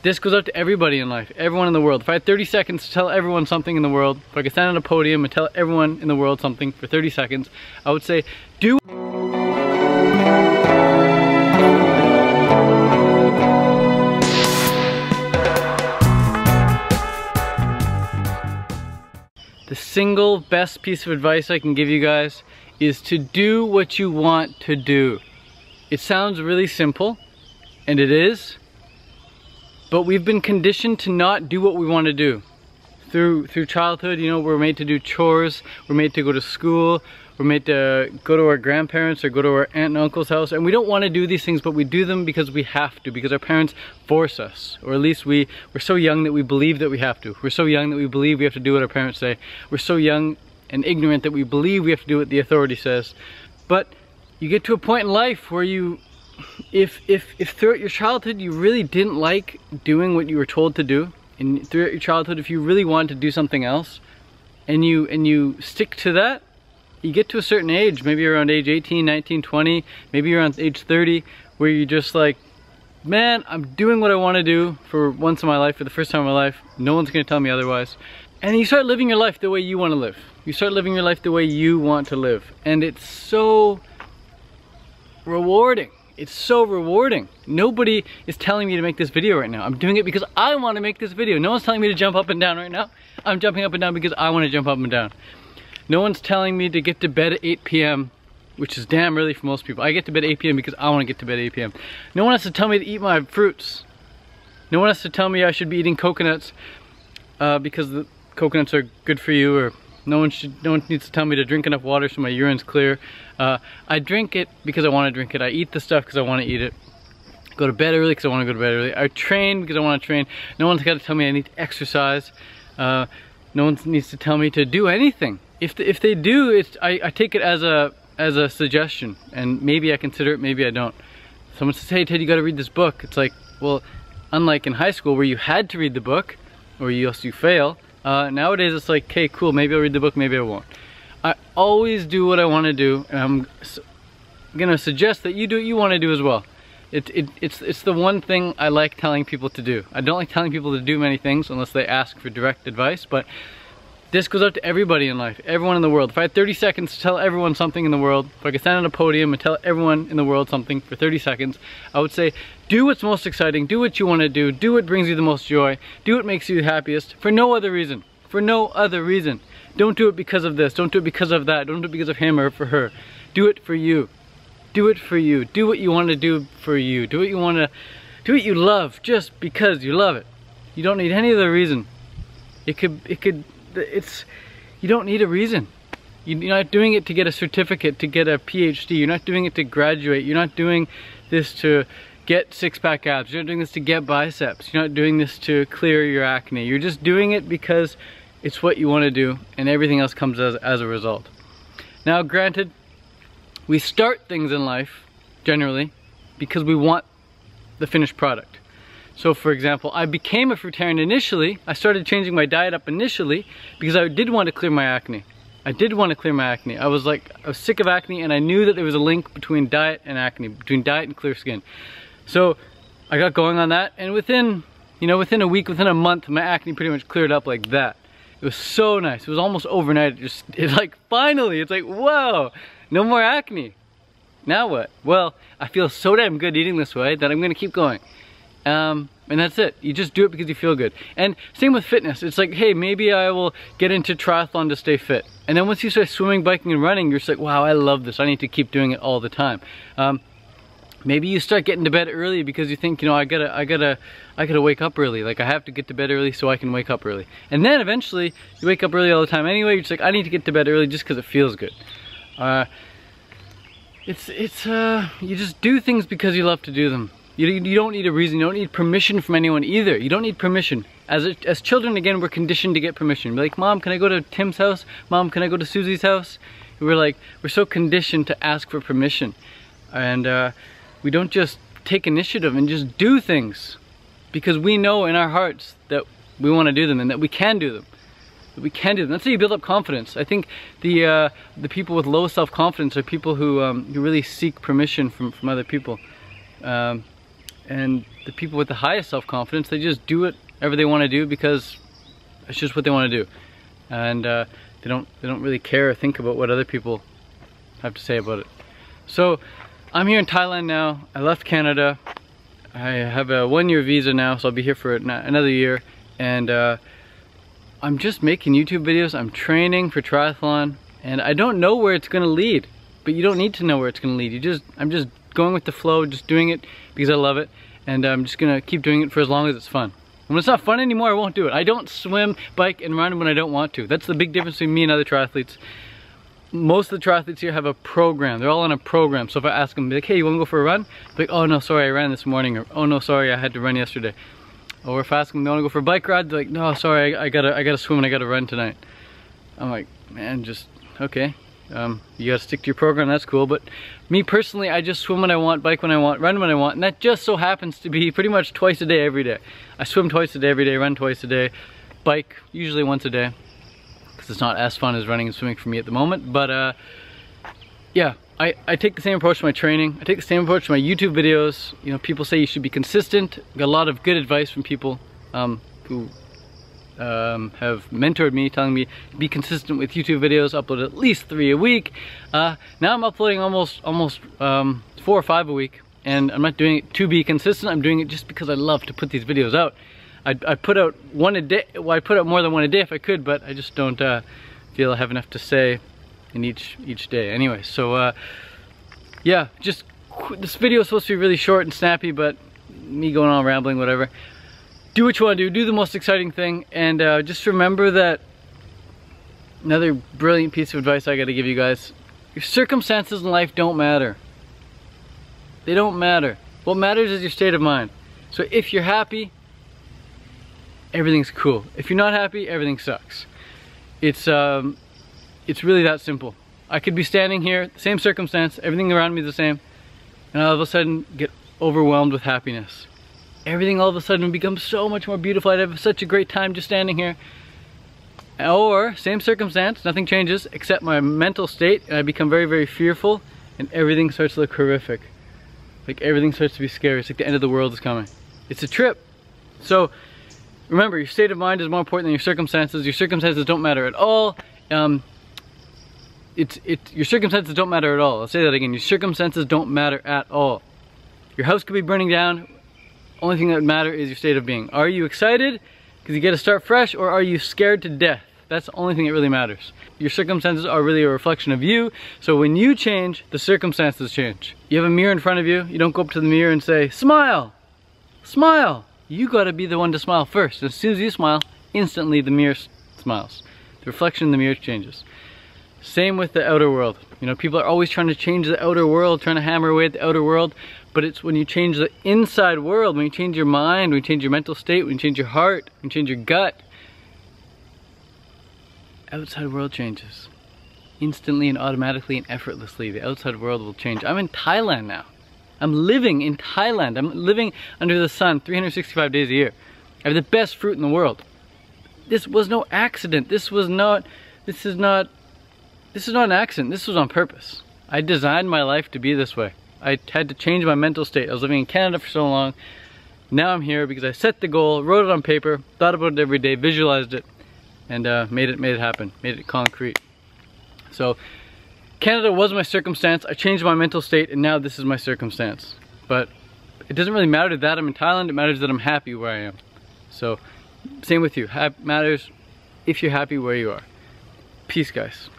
This goes out to everybody in life, everyone in the world. If I had 30 seconds to tell everyone something in the world, if I could stand on a podium and tell everyone in the world something for 30 seconds, I would say, do the single best piece of advice I can give you guys is to do what you want to do. It sounds really simple, and it is, but we've been conditioned to not do what we want to do. Through childhood, you know, we're made to do chores, we're made to go to school, we're made to go to our grandparents or go to our aunt and uncle's house, and we don't want to do these things, but we do them because we have to, because our parents force us, or at least we're so young that we believe that we have to. We're so young that we believe we have to do what our parents say. We're so young and ignorant that we believe we have to do what the authority says. But you get to a point in life where you, if throughout your childhood you really didn't like doing what you were told to do, and throughout your childhood if you really wanted to do something else, and you stick to that, you get to a certain age, maybe around age 18, 19, 20, maybe around age 30, where you're just like, man, I'm doing what I want to do for once in my life, for the first time in my life, no one's going to tell me otherwise. And you start living your life the way you want to live. You start living your life the way you want to live. And it's so rewarding. It's so rewarding. Nobody is telling me to make this video right now. I'm doing it because I want to make this video. No one's telling me to jump up and down right now. I'm jumping up and down because I want to jump up and down. No one's telling me to get to bed at 8 p.m. which is damn early for most people. I get to bed at 8 p.m. because I want to get to bed at 8 p.m. No one has to tell me to eat my fruits. No one has to tell me I should be eating coconuts because the coconuts are good for you, or no one needs to tell me to drink enough water so my urine's clear. I drink it because I want to drink it. I eat the stuff because I want to eat it. Go to bed early because I want to go to bed early. I train because I want to train. No one's got to tell me I need to exercise. No one needs to tell me to do anything. If they do, I take it as a suggestion, and maybe I consider it, maybe I don't. Someone says, hey Ted, you got to read this book. It's like, well, unlike in high school where you had to read the book, or else you fail, nowadays it's like, okay, cool, maybe I'll read the book, maybe I won't. I always do what I want to do, and I'm gonna suggest that you do what you want to do as well. It's the one thing I like telling people to do. I don't like telling people to do many things unless they ask for direct advice, but this goes out to everybody in life, everyone in the world. If I had 30 seconds to tell everyone something in the world, if I could stand on a podium and tell everyone in the world something for 30 seconds, I would say, do what's most exciting, do what you want to do what brings you the most joy, do what makes you the happiest, for no other reason. For no other reason. Don't do it because of this, don't do it because of that, don't do it because of him or for her. Do it for you. Do it for you. Do what you want to do for you. Do what you want to, do what you love just because you love it. You don't need any other reason. You don't need a reason. You're not doing it to get a certificate, to get a PhD. You're not doing it to graduate. You're not doing this to get six-pack abs. You're not doing this to get biceps. You're not doing this to clear your acne. You're just doing it because it's what you want to do, and everything else comes as a result. Now, granted, we start things in life, generally, because we want the finished product. So for example, I became a fruitarian initially. I started changing my diet up initially because I did want to clear my acne. I did want to clear my acne. I was sick of acne, and I knew that there was a link between diet and acne, between diet and clear skin. So I got going on that, and within a week, within a month, my acne pretty much cleared up like that. It was so nice. It was almost overnight. It's like, finally, it's like, whoa, no more acne. Now what? Well, I feel so damn good eating this way that I'm gonna keep going. And that's it. You just do it because you feel good. And same with fitness. It's like, hey, maybe I will get into triathlon to stay fit. And then once you start swimming, biking, and running, you're just like, wow, I love this. I need to keep doing it all the time. Maybe you start getting to bed early because you think, I gotta wake up early. Like, I have to get to bed early so I can wake up early. And then eventually, you wake up early all the time anyway. You're just like, I need to get to bed early just because it feels good. You just do things because you love to do them. You don't need a reason. You don't need permission from anyone either. You don't need permission. As children, again, we're conditioned to get permission. We're like, Mom, can I go to Tim's house? Mom, can I go to Susie's house? We're so conditioned to ask for permission. And we don't just take initiative and just do things because we know in our hearts that we want to do them and that we can do them. That's how you build up confidence. I think the people with low self-confidence are people who really seek permission from other people. And the people with the highest self-confidence, they just do whatever they want to do because it's just what they want to do. And they don't really care or think about what other people have to say about it. So I'm here in Thailand now. I left Canada. I have a 1-year visa now, so I'll be here for another year. And I'm just making YouTube videos. I'm training for triathlon, and I don't know where it's gonna lead. But you don't need to know where it's gonna lead. I'm just going with the flow, just doing it because I love it, and I'm just gonna keep doing it for as long as it's fun. When it's not fun anymore, I won't do it. I don't swim, bike, and run when I don't want to. That's the big difference between me and other triathletes. Most of the triathletes here have a program. They're all on a program. So if I ask them, like, hey, you wanna go for a run? They're like, oh no, sorry, I ran this morning, or oh no, sorry, I had to run yesterday. Or if I ask them, they wanna go for a bike ride? They're like, no, sorry, I gotta swim and I gotta run tonight. I'm like, man, just, okay. You gotta stick to your program, that's cool. But me personally, I just swim when I want, bike when I want, run when I want, and that just so happens to be pretty much twice a day, every day. I swim twice a day, every day, run twice a day, bike usually once a day, because it's not as fun as running and swimming for me at the moment. But yeah, I take the same approach to my training. I take the same approach to my YouTube videos. You know, people say you should be consistent. Got a lot of good advice from people who have mentored me, telling me be consistent with YouTube videos, upload at least 3 a week. Now I'm uploading almost 4 or 5 a week, and I'm not doing it to be consistent. I'm doing it just because I love to put these videos out. I put out 1 a day. Well, I put out more than 1 a day if I could, but I just don't feel I have enough to say in each day. Anyway, so yeah, just this video is supposed to be really short and snappy, but me going on rambling, whatever. Do what you want to do the most exciting thing, and just remember that another brilliant piece of advice I got to give you guys: your circumstances in life don't matter. They don't matter. What matters is your state of mind. So if you're happy, everything's cool. If you're not happy, everything sucks. It's really that simple. I could be standing here, same circumstance, everything around me is the same, and all of a sudden get overwhelmed with happiness. Everything all of a sudden becomes so much more beautiful. I'd have such a great time just standing here. Or, same circumstance, nothing changes except my mental state, and I become very, very fearful, and everything starts to look horrific. Like everything starts to be scary. It's like the end of the world is coming. It's a trip. So, remember, your state of mind is more important than your circumstances. Your circumstances don't matter at all. Your circumstances don't matter at all. I'll say that again. Your circumstances don't matter at all. Your house could be burning down. Only thing that would matter is your state of being. Are you excited because you get to start fresh, or are you scared to death? That's the only thing that really matters. Your circumstances are really a reflection of you. So when you change, the circumstances change. You have a mirror in front of you. You don't go up to the mirror and say, smile, smile. You gotta be the one to smile first. As soon as you smile, instantly the mirror smiles. The reflection in the mirror changes. Same with the outer world. You know, people are always trying to change the outer world, trying to hammer away at the outer world, but it's when you change the inside world, when you change your mind, when you change your mental state, when you change your heart, when you change your gut, outside world changes. Instantly and automatically and effortlessly, the outside world will change. I'm in Thailand now. I'm living in Thailand. I'm living under the sun 365 days a year. I have the best fruit in the world. This was no accident. This is not an accident. This was on purpose. I designed my life to be this way. I had to change my mental state. I was living in Canada for so long. Now I'm here because I set the goal, wrote it on paper, thought about it every day, visualized it, and made it happen, made it concrete. So Canada was my circumstance. I changed my mental state, and now this is my circumstance. But it doesn't really matter that I'm in Thailand. It matters that I'm happy where I am. So same with you. Matters if you're happy where you are. Peace, guys.